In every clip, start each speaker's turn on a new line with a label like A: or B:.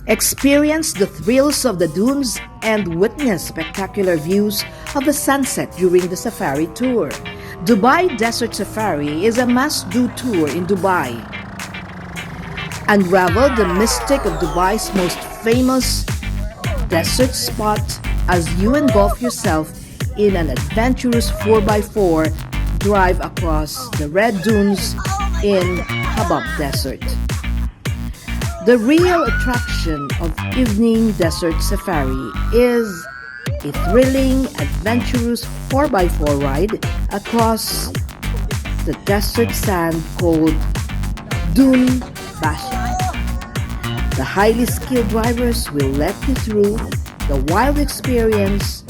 A: Experience the thrills of the dunes and witness spectacular views of the sunset during the safari tour. Dubai Desert Safari is a must-do tour in Dubai. Unravel the mystic of Dubai's most famous desert spot as you engulf yourself in an adventurous 4x4 drive across the red dunes in Habab Desert. The real attraction of evening desert safari is a thrilling, adventurous 4x4 ride across the desert sand called Dune Bashing. The highly skilled drivers will let you through the wild experience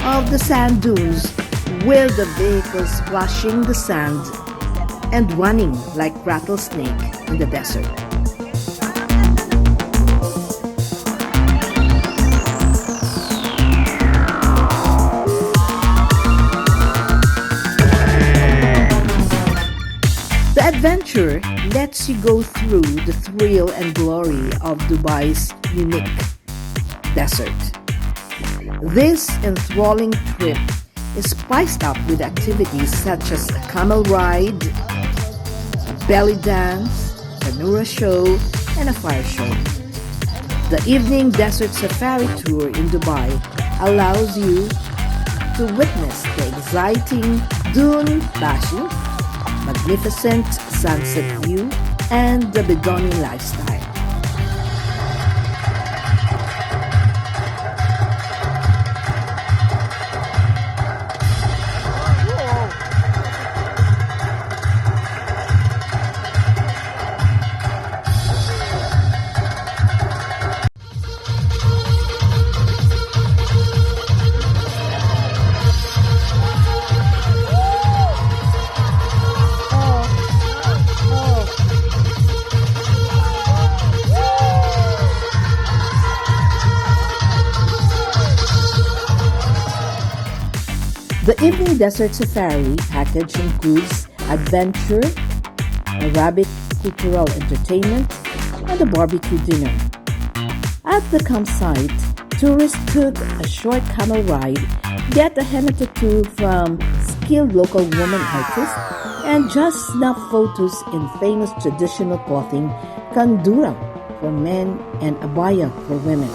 A: of the sand dunes with the vehicles splashing the sand and running like rattlesnake in the desert. The adventure lets you go through the thrill and glory of Dubai's unique desert. This enthralling trip is spiced up with activities such as a camel ride, a belly dance, a Nura show, and a fire show. The evening desert safari tour in Dubai allows you to witness the exciting dune bashing, magnificent sunset view, and the Bedouin lifestyle. The evening desert safari package includes adventure, Arabic cultural entertainment, and a barbecue dinner. At the campsite, tourists took a short camel ride, get a henna tattoo from skilled local woman artists, and just snap photos in famous traditional clothing, kandura for men and abaya for women.